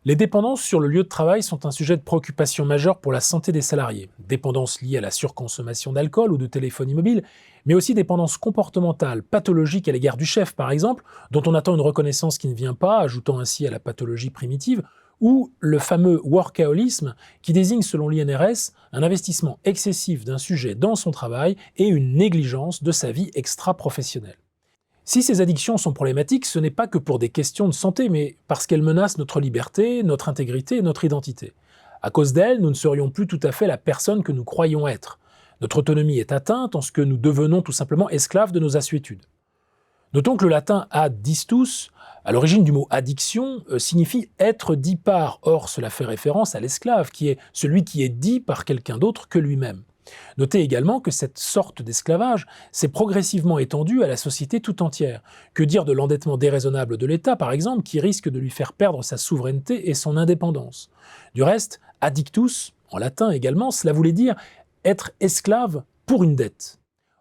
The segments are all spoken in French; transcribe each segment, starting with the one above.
Les dépendances sur le lieu de travail sont un sujet de préoccupation majeure pour la santé des salariés. Dépendances liées à la surconsommation d'alcool ou de téléphonie mobile, mais aussi dépendances comportementales, pathologiques à l'égard du chef par exemple, dont on attend une reconnaissance qui ne vient pas, ajoutant ainsi à la pathologie primitive, ou le fameux workaholisme qui désigne selon l'INRS un investissement excessif d'un sujet dans son travail et une négligence de sa vie extra-professionnelle. Si ces addictions sont problématiques, ce n'est pas que pour des questions de santé, mais parce qu'elles menacent notre liberté, notre intégrité et notre identité. À cause d'elles, nous ne serions plus tout à fait la personne que nous croyons être. Notre autonomie est atteinte en ce que nous devenons tout simplement esclaves de nos assuétudes. Notons que le latin addictus, à l'origine du mot addiction, signifie être dit par. Or, cela fait référence à l'esclave, qui est celui qui est dit par quelqu'un d'autre que lui-même. Notez également que cette sorte d'esclavage s'est progressivement étendue à la société tout entière. Que dire de l'endettement déraisonnable de l'État, par exemple, qui risque de lui faire perdre sa souveraineté et son indépendance. Du reste, addictus, en latin également, cela voulait dire être esclave pour une dette.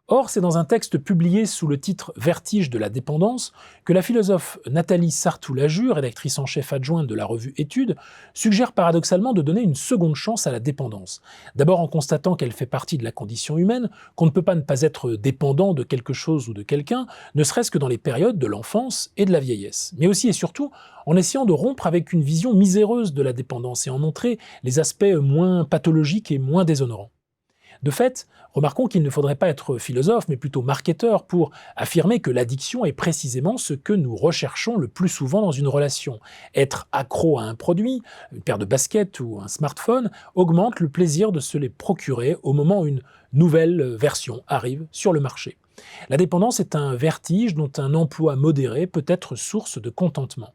Or, c'est dans un texte publié sous le titre « Vertige de la dépendance » que la philosophe Nathalie Sartoulaju, rédactrice en chef adjointe de la revue Études, suggère paradoxalement de donner une seconde chance à la dépendance. D'abord en constatant qu'elle fait partie de la condition humaine, qu'on ne peut pas ne pas être dépendant de quelque chose ou de quelqu'un, ne serait-ce que dans les périodes de l'enfance et de la vieillesse. Mais aussi et surtout en essayant de rompre avec une vision miséreuse de la dépendance et en montrer les aspects moins pathologiques et moins déshonorants. De fait, remarquons qu'il ne faudrait pas être philosophe, mais plutôt marketeur pour affirmer que l'addiction est précisément ce que nous recherchons le plus souvent dans une relation. Être accro à un produit, une paire de baskets ou un smartphone, augmente le plaisir de se les procurer au moment où une nouvelle version arrive sur le marché. La dépendance est un vertige dont un emploi modéré peut être source de contentement.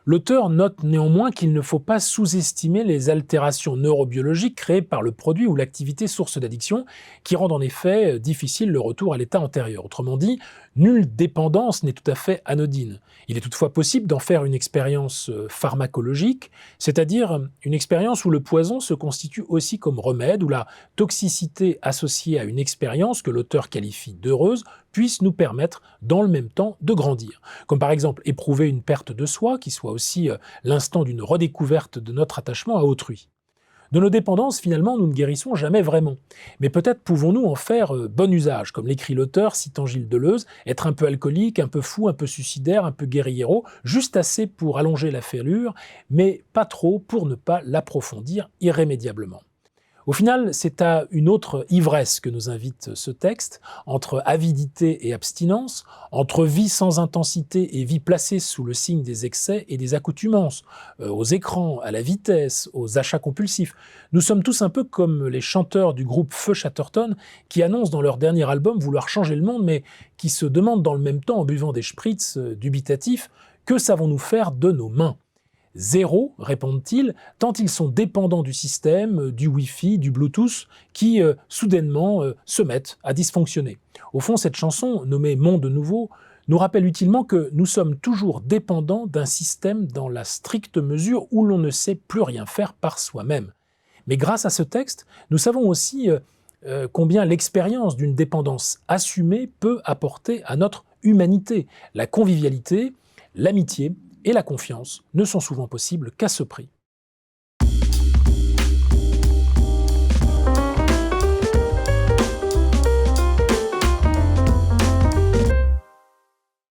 L'auteur note néanmoins qu'il ne faut pas sous-estimer les altérations neurobiologiques créées par le produit ou l'activité source d'addiction, qui rendent en effet difficile le retour à l'état antérieur. Autrement dit, nulle dépendance n'est tout à fait anodine. Il est toutefois possible d'en faire une expérience pharmacologique, c'est-à-dire une expérience où le poison se constitue aussi comme remède, où la toxicité associée à une expérience que l'auteur qualifie d'heureuse puisse nous permettre dans le même temps de grandir. Comme par exemple éprouver une perte de soi, qui soit aussi l'instant d'une redécouverte de notre attachement à autrui. De nos dépendances, finalement, nous ne guérissons jamais vraiment. Mais peut-être pouvons-nous en faire bon usage, comme l'écrit l'auteur, citant Gilles Deleuze, être un peu alcoolique, un peu fou, un peu suicidaire, un peu guérillero, juste assez pour allonger la fêlure, mais pas trop pour ne pas l'approfondir irrémédiablement. Au final, c'est à une autre ivresse que nous invite ce texte, entre avidité et abstinence, entre vie sans intensité et vie placée sous le signe des excès et des accoutumances, aux écrans, à la vitesse, aux achats compulsifs. Nous sommes tous un peu comme les chanteurs du groupe Feu Chatterton qui annoncent dans leur dernier album vouloir changer le monde, mais qui se demandent dans le même temps, en buvant des spritz dubitatifs, que savons-nous faire de nos mains ? Zéro, répondent-ils, tant ils sont dépendants du système, du Wi-Fi, du Bluetooth, qui soudainement se mettent à dysfonctionner. Au fond, cette chanson, nommée Monde Nouveau, nous rappelle utilement que nous sommes toujours dépendants d'un système dans la stricte mesure où l'on ne sait plus rien faire par soi-même. Mais grâce à ce texte, nous savons aussi combien l'expérience d'une dépendance assumée peut apporter à notre humanité. La convivialité, l'amitié et la confiance ne sont souvent possibles qu'à ce prix.